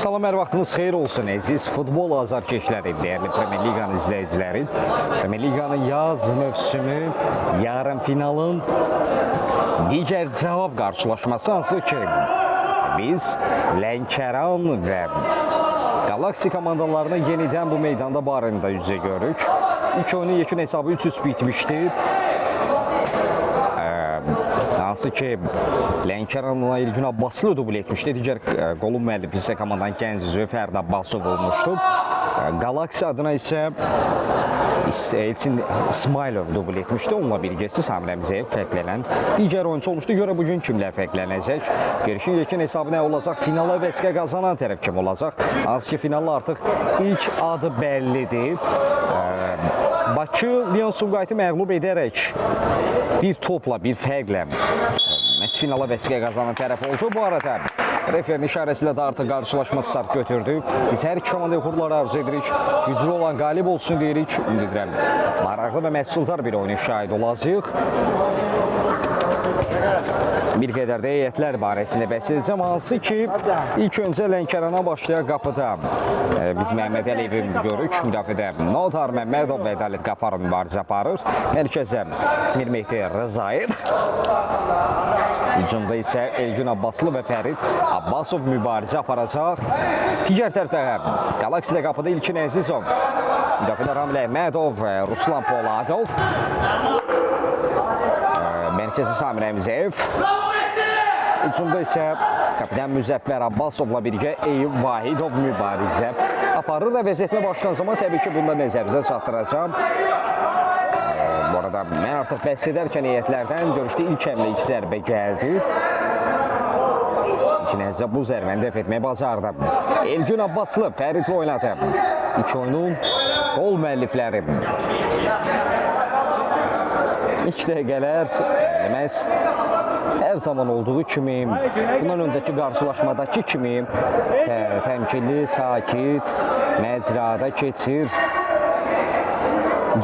Salam, hər vaxtınız xeyir olsun əziz futbol azarkeşləri, dəyərli Premier Liqanın izləyiciləri. Premier Liqanın yaz mövsümü, yarım finalın digər cavab qarşılaşması hansı ki, biz Lənkəran və Galaksi komandalarına yenidən bu meydanda barında üzə görürük. İlk oyunun yekun hesabı 3-3 bitmişdi. Hansı ki, Lənkəranla İlgün Abbaslı dubl etmişdi. Digər qolun müəllifi isə komandanın gənc üzvü Fərd Abbasov olmuşdu. Galaksi adına isə Elçin İsmailov dubl etmişdi. Onunla birgəsi Samir Əmzəyev fərqlənən digər oyuncu olmuşdu. Görə bugün kimlər fərqlənəcək? Görüşün yekun hesabı nə olacaq? Finala vəsqə qazanan tərəf kim olacaq? Hansı ki, finalda artıq ilk adı bəllidir. Bakı Lyon Sumqayıtı məğlub edərək bir topla, bir fərqlə məhz finala vəsqə qazanan tərəf oldu. Bu arada referin işarəsilə də artıq qarşılaşma start götürdü. Biz hər iki komanda uğurlar arzu edirik. Güclü olan qalib olsun deyirik. Ümid edirəm, maraqlı və məhsuldar bir oyuna şahid olacağıq. Bir qədər də heyətlər barəsində bəhs edəcəm. Hansı ki, ilk öncə Lənkərana başlayan qapıda biz Məhəmməd Əliyevi görürük. Müdafiədə Notar Məmmədov və Ədalət Qafarov mübarizə aparır. Mərkəzə Mir Mehdi Rızayev. Hücumda isə Elgün Abbaslı və Fərid Abbasov mübarizə aparacaq. Digər tərəfdə Galaksidə qapıda İlkin Əzizov. Müdafiədə Ramil Əhmədov, Ruslan Poladov. Mərkəzi Samir Əmzəyev. Hücumda isə kapitan Müzəffər Abbasovla birgə Eyüp Vahidov mübarizə aparır və vəziyyətinə başlayan zaman təbii ki, bunda nəzərinizə çatdıracağım. Bu arada mən artıq bəhs edərkən heyətlərdən görüşdə ilk həmlə 2 zərbə gəldi. İlkin Əzizov bu zərbəni dəf etməyə bacardı. Elgün Abbaslı Fəridlə oynadı. İlk oyunun qol müəllifləri. İlk dəqiqələr deməz hər zaman olduğu kimi, bundan öncəki qarşılaşmadakı kimi təmkinli, sakit, məcrada keçir.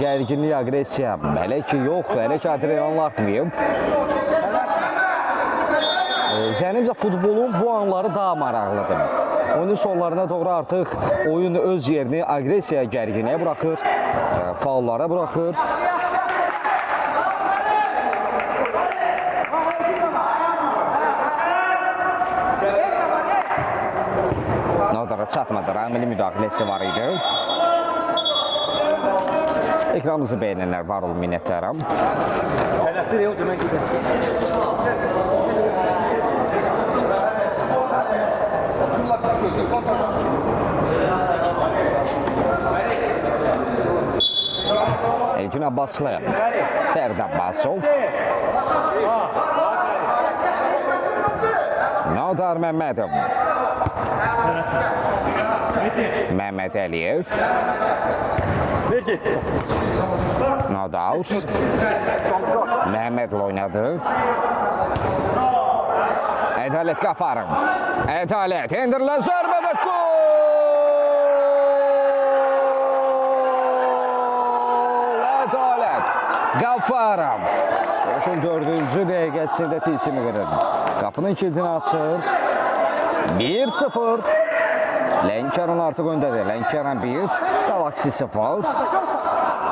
Gərginlik, agresiya hələ ki yoxdur, hələ ki adrenalin artmayıb. Zənnimcə futbolun bu anları daha maraqlıdır. Oyunun sonlarına doğru artıq oyun öz yerini agresiya, gərginliyə buraxır, faullara buraxır. Çatmadı, Ramil'in müdaxiləsi var idi. Ekranımızı bəyənənlər var olun, minnətlərim. Elgün Abbaslı, Fərd Abbasov. Notar Məmmədov. Məhəmməd Əliyev. Nodaut. Məhəmmədlə oynadı. Ədalət Qafarov. Ədalət endirilən zərbə və gol! Ədalət Qafarov. Yaşın 4-cü dəqiqəsində tilsimi qırır. Qapının kilidini açır. 1-0. Lənkəran artıq öndədir. Lənkəran 1, Galaksi 0.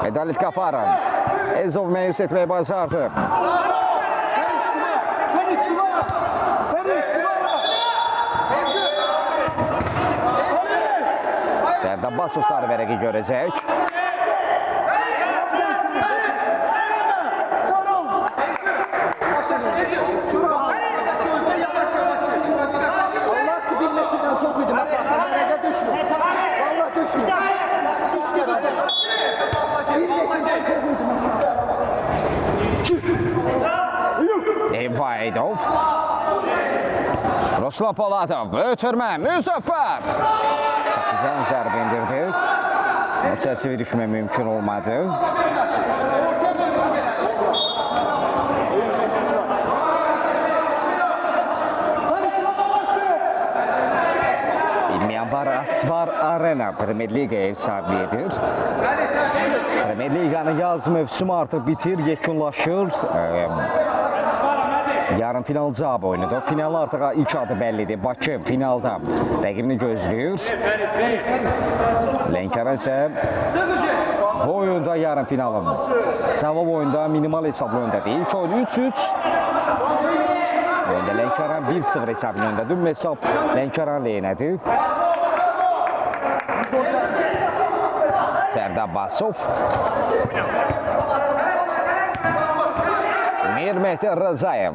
Ədalət Qafarov. Ezov məyus etməyə bacardı. Fərd Abbasov sarı vərəqi görəcək. Vahidov. Ruslan Poladov. Ötürmə. Müzəffər. Kapitan zərbə indirdi. Çərçivə düşmək mümkün olmadı. Asvar Arena Premier Liga ev sahibliğidir. Premier Liganın yaz mövsümü artıq bitir, yekunlaşır. yarım final cavab oyunudur. Final artıq ilk adı bəllidir. Bakı finalda rəqibini gözləyir. Lənkəran isə bu oyunda yarım finalın cavab oyunda minimal hesablı önündədir. İlk oyun 3-3. Oyunda Lənkəran 1-0 hesabının önündədir. Hesab Lənkəran lehinədir. Fərdi Abbasov. Mir Mehdi Rzayev.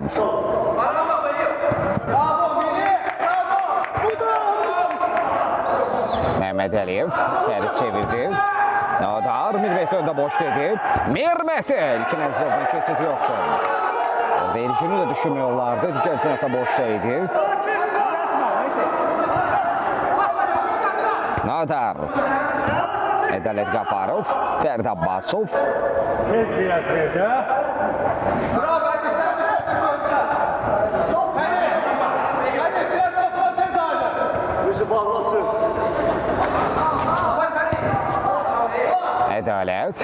Mehmet Əliyev Fərid çevirdi. Nadar Mir Mehdi öndə boş dedi. Mir Mehdi ilk nəzərdən keçid yoxdur. Vericini də düşünmüyorlardı. Digər sənətə boşda idi. Nadar. Ədalət Qafarov, Fərdi Abbasov. Ədalət.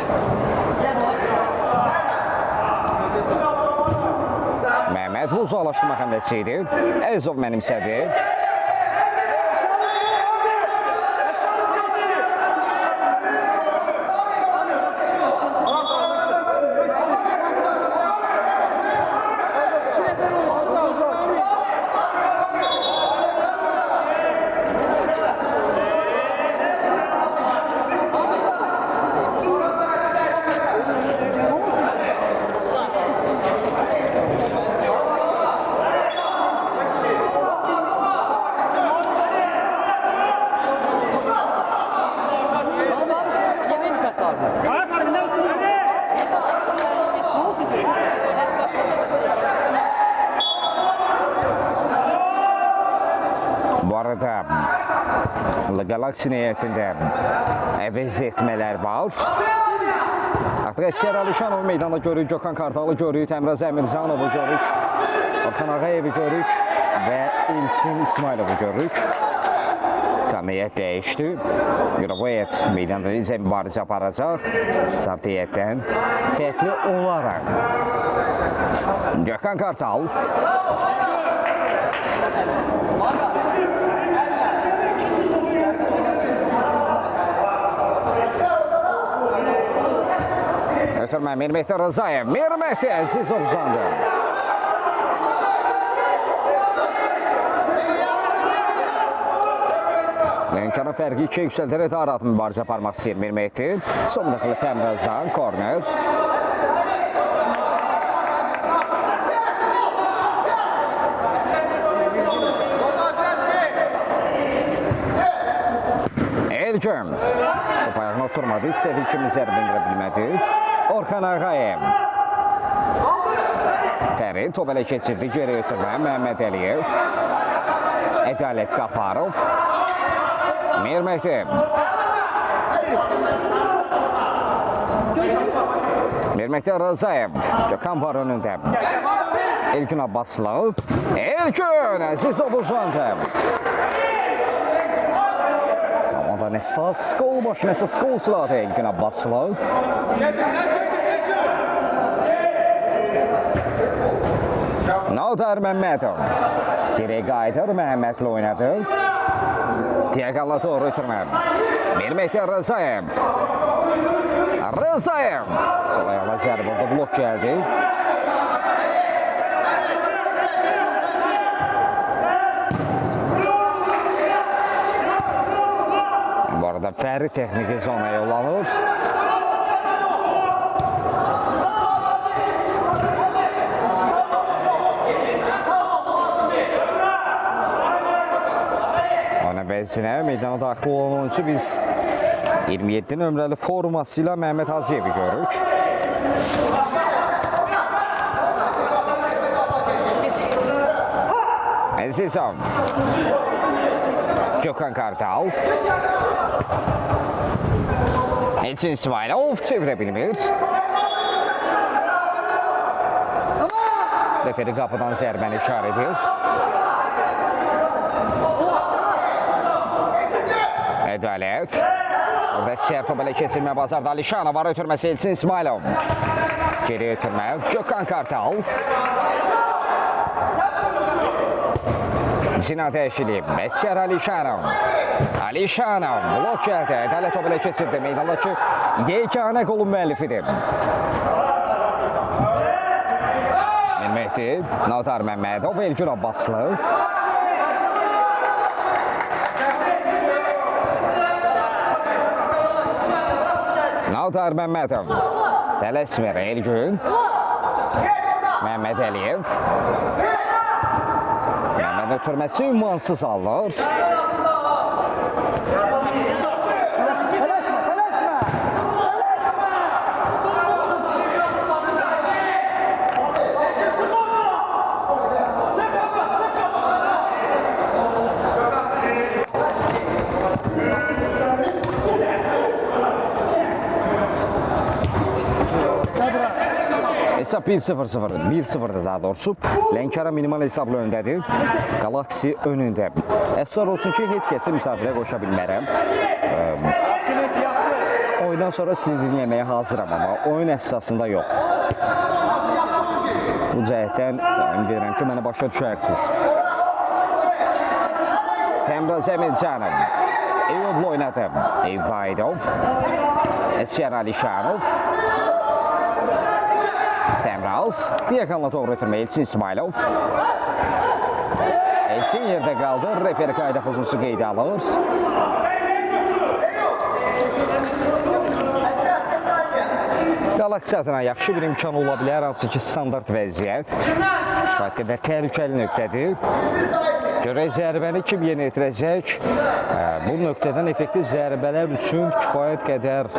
Məhməd bu uzaqlaşdırma həmləsi idi. Əzov mənimsədi. Bu arada Galaxy heyətində əvəz etmələr var. Artıq Əsgər Alişanov meydanda görürük, Gökhan Kartalı görürük, Təmraz Əmirzanovu görürük, Orxan Ağayevi görürük və İlçin İsmailovu görürük. Tam heyət dəyişdi. Bu heyət meydanda necə mübarizə aparacaq. Start heyətdən fərqli olaraq. Gökhan Kartal. Ötürmə Mir Mehdi Rzayev. Mir Mehdi Əzizov uzandı. Lənkəran fərqi 2-yə yüksəldərək daha rahat mübarizə aparmaq istəyir Mir Mehdi. Son daxili Təmrazdan korner. Elgün. Top ayağına oturmadı. İstədi kimi zərbə indirə bilmədi. Orxan Ağayev. Fərid top ələ keçirdi. Geri ötürmə Məhməd Əliyev. Ədalət Qafarov. Mir Mehdi. Mir Mehdi Rzayev. Gökhan var önündə. Elgün Abbaslı. Elgün Əzizov uzandı. Əsas qol başına, əsas qol silahı Elgün Abbaslı. Nadar Məmmədov. Geri qayıdır, Məhəmmədli oynadı. Diaqalla doğru ötürmə. Mir Mehdi Rzayev. Rzayev. Sol ayaqla zərbə orada blok gəldi. Bu arada Fərid texniki zonaya yollanır. Ona vəzinə meydana daxil olan oyuncu biz 27 nömrəli forması ilə Məhməd Hacıyevi görürük. Əzizov. Gökhan Kartal. İlçin İsmailov çevirə bilmir. Referi qapıdan zərbəni işarə edir. Ədalət. Orada səhər top ələ keçirmə bazarda Alişanov var ötürməsi İlçin İsmailov. Geri ötürmə Gökhan Kartal. Zina dəyişilib. Əsgər Alişanov. Alişanov blok gəldi. Ədalət o belə keçirdi. Meydandakı yeganə qolun müəllifidir. Mehdi, Nadar Məmmədov, Elgün Abbaslı. Nadar Məmmədov. Tələsmir Elgün. Məhməd Əliyev. Məhməd ötürməsi ünvansız alır. Hesab 1-0'dır daha doğrusu. Lənkəran minimal hesabla öndədir. Galaxy önündə. Əfsar olsun ki, heç kəsi misafirə qoşa bilmərəm. Oyundan sonra sizi dinləməyə hazıram, amma oyun əsasında yox. Bu cəhətdən ümid edirəm ki, mənə başa düşərsiniz. Təmraz Əmircanov. Eyüblə oynadı. Eyüb Baydov. Əsgər Alişanov. Təmraz. Diyakanla doğru ötürmə Elçin İsmailov. Elçin yerdə qaldı. Referi qayda pozusu qeydə alır. Galaxy adına yaxşı bir imkan ola bilər, hansı ki standart vəziyyət. Fərq qədər təhlükəli nöqtədir. Görək zərbəni kim yeni etirəcək? Bu nöqtədən effektiv zərbələr üçün kifayət qədər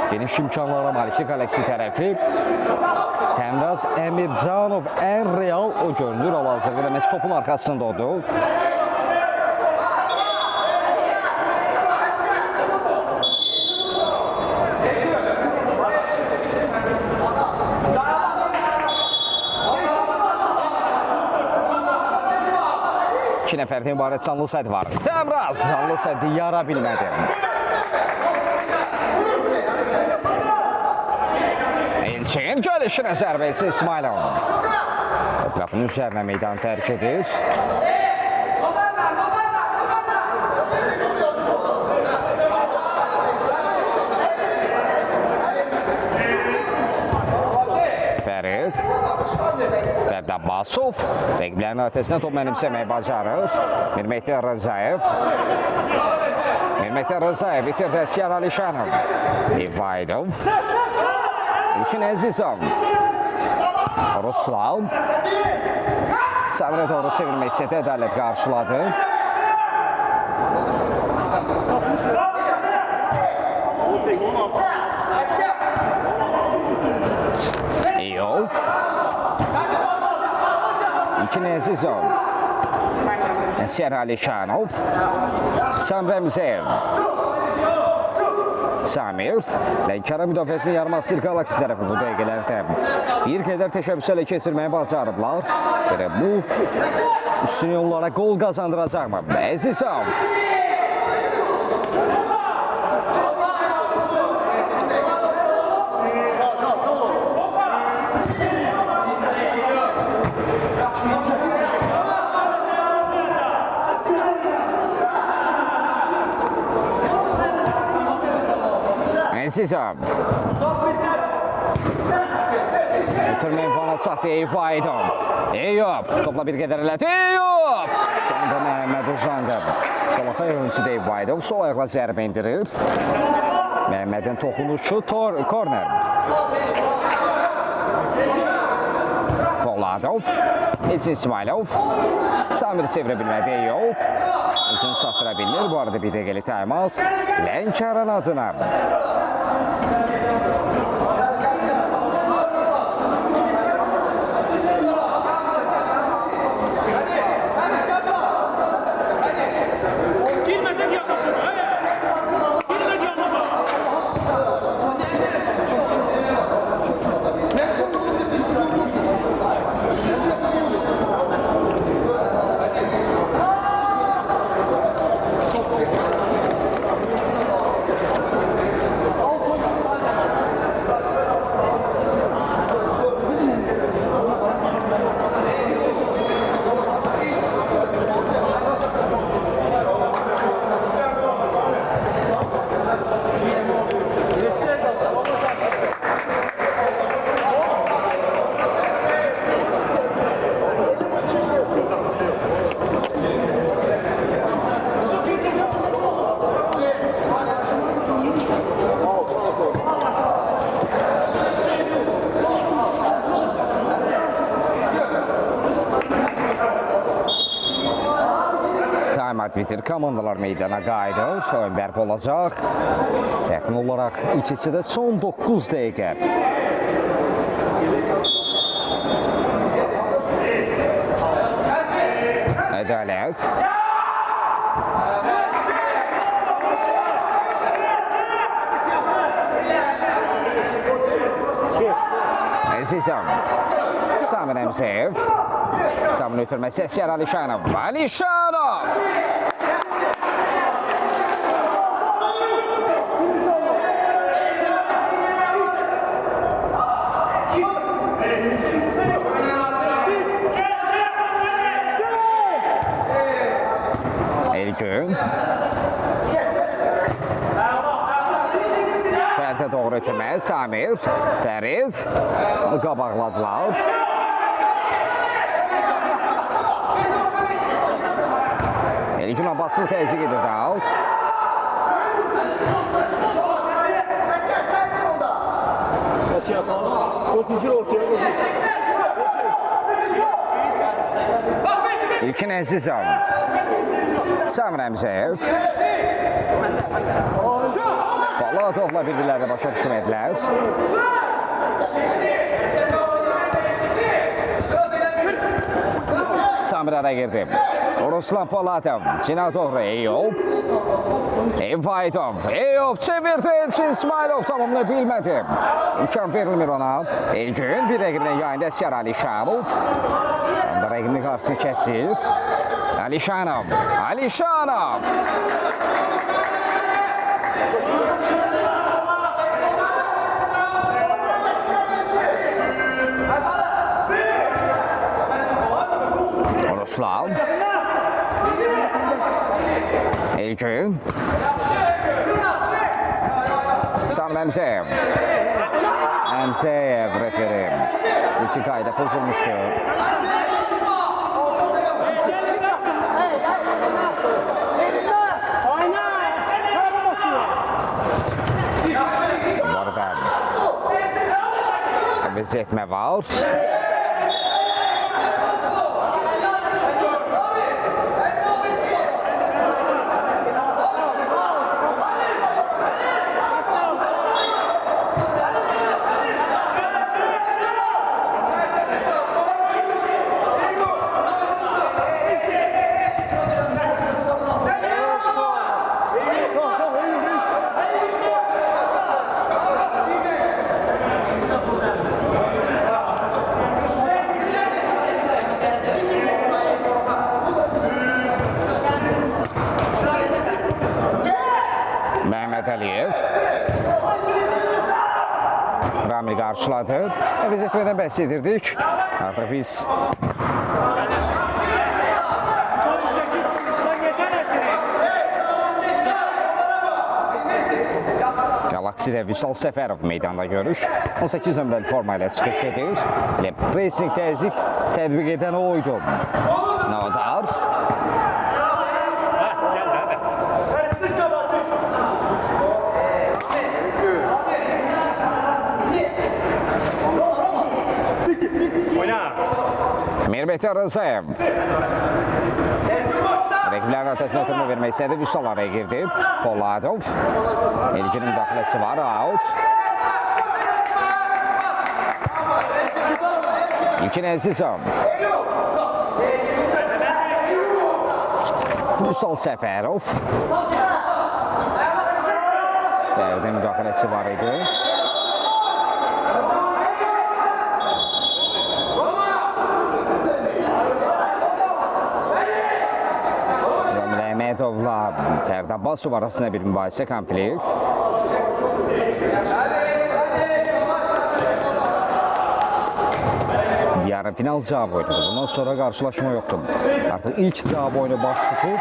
geniş imkanlara malikli Galaxy tərəfi. Təmraz Əmircanov ən real o görünür. Hal-hazırda və məhz topun arxasında odur. İki nəfərdən ibarət canlı səd var. Təmraz canlı sədi yara bilmədi. Elçin gəlişinə zərbə Elçin İsmailov. Toplarının üzərinə meydan tərk edir. Fərid. Fərid Abbasov. Rəqiblərin ötəsində top mənimsəməyi bacarır. Mirmehdi Rızayev. Mirmehdi Rızayev bitirdi Əsgər Alişanov. İvaydov. İlkin Əzizov. Ruslan. Səmrə doğru çevirmək istədi. Ədalət qarşıladı. İyol. İlkin Əzizov. Əsgər Alişanov. Samir Əmzəyev. Samir, Lənkəran müdafiəsini yarmaq istəyir Galaxy tərəfi bu dəqiqələrdə. Bir qədər təşəbbüsü ələ keçirməyə bacarıblar. Bu üstünü onlara qol qazandıracaqmı? Əzizov. Əzizov. Ötürməyin fanat çatdı Eyüb Aydov. Eyüb. Topla bir qədər elədi. Eyüb. Sonunda Məhəmməd uzandı. Solaxa oyuncu Eyüb Aydov sol ayaqla zərbə indirir. Məhəmmədin toxunuşu korner. Poladov. Elçin İsmailov. Samir çevirə bilmədi Eyüb. Özünü çatdıra bilmir. Bu arada bir dəqiqəli taymat Lənkəran adına. saat bitir. Komandalar meydana qayıdır. Oyun bərpa olacaq. Təxmin olaraq ikisi də son 9 dəqiqə. Ədalət. Əzizəm. Samir Əmzəyev. Samir ötürməsi Əsgər Alişanov. Alişanov! Elgün. Fərdə doğru ötürmə. Samir. Fərid. Qabaqladılar. Elgün Abbaslı təzyiq edir out. İlkin Əzizov. Samir Əmzəyev. Balatovla bir-birlərlə başa düşmədilər. Samir ara girdi. Ruslan Polatov. Cina doğru Eyüp. Vahidov. Eyüp çevirdi. Elçin İsmailov tamamını bilmədi. İmkan verilmir ona. Elgün bir rəqibinin yayında Əsgər Alişanov. Onda rəqibini qarşısını kəsir. Alişanov. Alişanov. Ruslan. Elgün. Samir Əmzəyev. Əmzəyev referi. İki qayda pozulmuşdu. Əvəz etmə var. Ramil qarşıladı. Əvəz etmədən bəhs edirdik. Artıq biz Galaksidə Vüsal Səfərov meydanda görüş. 18 nömrəli forma ilə çıxış edir. Elə pressing təzyiq tətbiq edən oydu. Nodar. Mirbeti Rızayev. Rəqiblərin ötəsinə ötürmə vermək istədi. Vüsal araya girdi. Poladov. Elginin müdaxiləsi var. Out. İlkin Əzizov. Vüsal Səfərov. Dərdə müdaxiləsi var idi. Məhmədovla Fərdə Abbasov arasında bir mübahisə, konflikt. Yarın final cavab oynadı. Bundan sonra qarşılaşma yoxdur. Artıq ilk cavab oyunu baş tutub.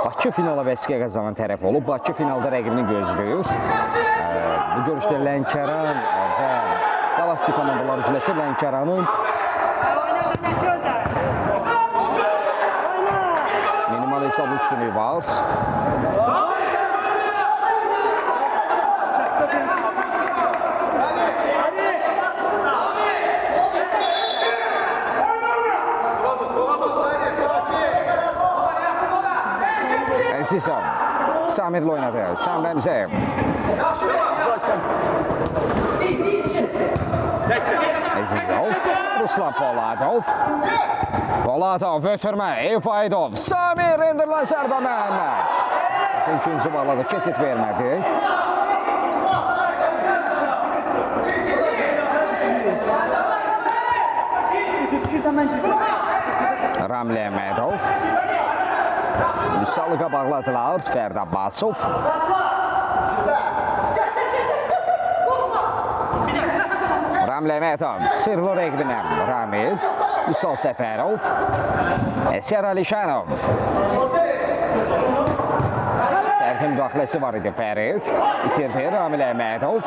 Bakı finala vəsiqə qazanan tərəf olub. Bakı finalda rəqibini gözləyir. Bu görüşdə Lənkəran və Galaksi komandaları üzləşir. Lənkəranın minimal hesab üstünlüyü var. Əzizov. Samirlə oynadı. Sam Rəmzəyev. Əzizov. Ruslan Poladov. Poladov ötürmə. Efaidov. Samir indirilen zərbə Məhəmməd. İkinci bağladı. Keçid vermədi. Ramil Əhmədov. Müsalıqa bağladılar. Fərd Abbasov. Ramil Əhmədov. Sırlı rəqbinə Ramil. Üsal Səfərov. Əsər Alişanov. Fərqin müdaxiləsi var idi Fərid. İtirdi Ramil Əhmədov.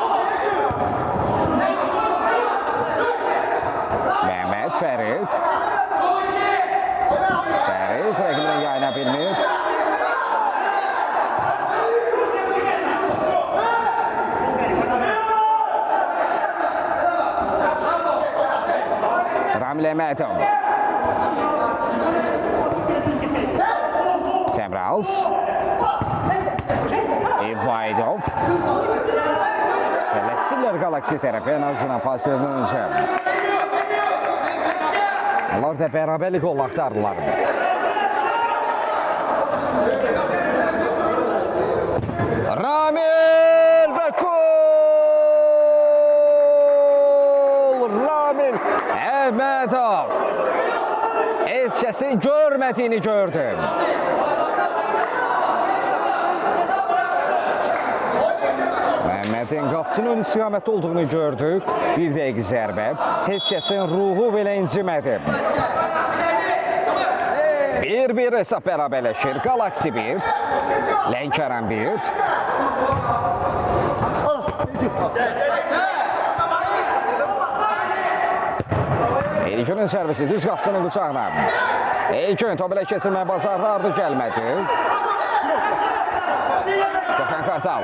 Məhəmməd Fərid. Fərid rəqibindən yayına bilmir. Ramil Əhmədov. Temrals. Evaidov. Tələsirlər Galaxy tərəfi en azından pasörünün öncə. Onlar da bərabərlik qol axtardılar. Ramil və gol! Ramil Əhmədov heç kəsin görmədiyini gördüm. Məhəmmədin qapçının istiqamətdə olduğunu gördük. Bir dəqiq zərbə. Heç kəsin ruhu belə incimədi. 1-1 hesab bərabərləşir. Galaxy 1, Lənkəran 1. Elgünün servisi düz qapçının bıçağına. Elgün top ilə keçirməyə bacardı, ardı gəlmədi. Gökhan Kartal.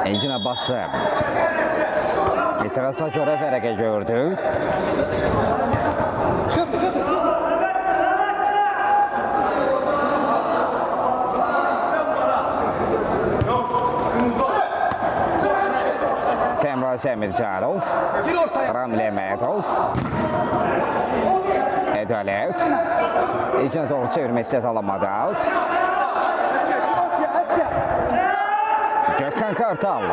Elgin Abbası. İtirasa görə fərəqə gördük. Temraz Əmircanov. Ramil Əhmədov. Ədalət. İlkinə doğru çevirmək istəyət alamadı. Gökhan Kartal.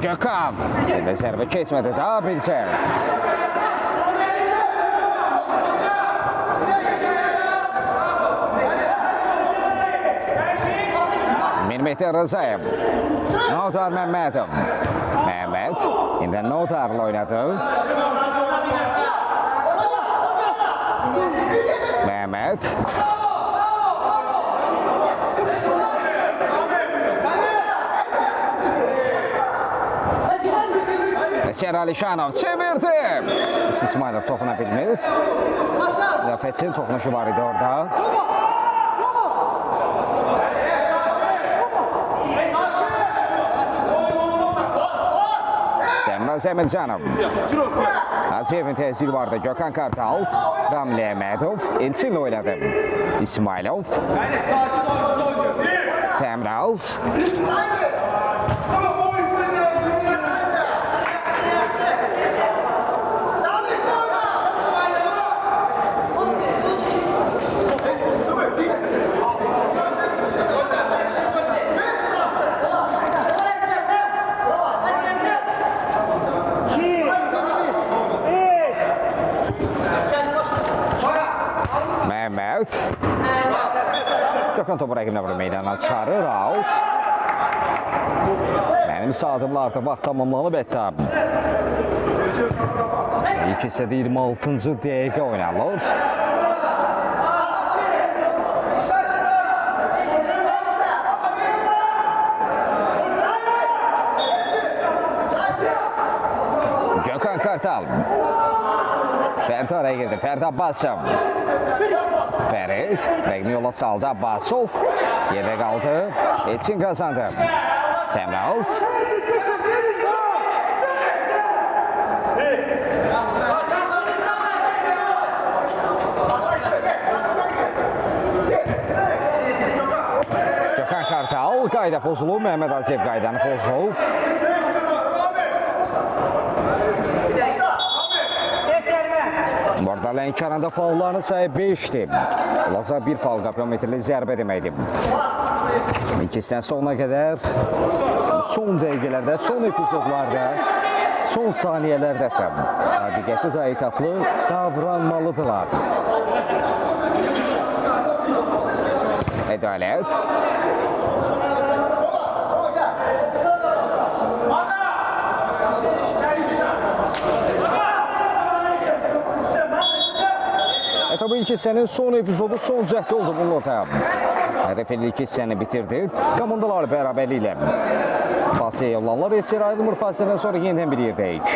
Gökhan. Zərbə keçmədi daha bilsə. Mirmeti Rızayev. Notar Məmmədov. Məhəmməd. İndi Notarla oynadı. Məhəmməd. Əsər Alişanov çevirdi. İsmailov toxuna bilmir. Müdafiəçinin toxunuşu var idi orada. Temraz Əmircanov. Aziyevin təsiri vardı. Gökhan Kartal. Ramil Əhmədov. Elçinlə oynadı. İsmailov. Temraz. Gökhan topu rəqibinə vurur, meydana çıxarır, out. Mənim saatımlarda vaxt tamamlanıb hətta. İlk hissədə 26-cı dəqiqə oynanılır. Gökhan Kartal. Fərid araya girdi. Fərid Abbasov. Fərid rəqmi yola saldı. Abbasov yerdə qaldı. Etsin qazandı. Təmraz. Gökhan Kartal qayda pozulub. Məhəmməd Aziyev qaydanı pozulub. Bu arada Lənkəranda faulların sayı 5'dir. Olacaq bir faul qapiyometrli zərbə deməkdir. İkisindən sonuna qədər son dəqiqələrdə, son epizodlarda, son saniyələrdə diqqətli və ehtiyatlı davranmalıdırlar. Ədalət. Tabii ilk hissənin son epizodu son cəhdi oldu bunun ortaya. Hədəf ilk hissəni bitirdi. Komandalar bərabərliklə fasiləyə yollanırlar. Etser ayrılmır, fasilədən sonra yenidən bir yerdəyik.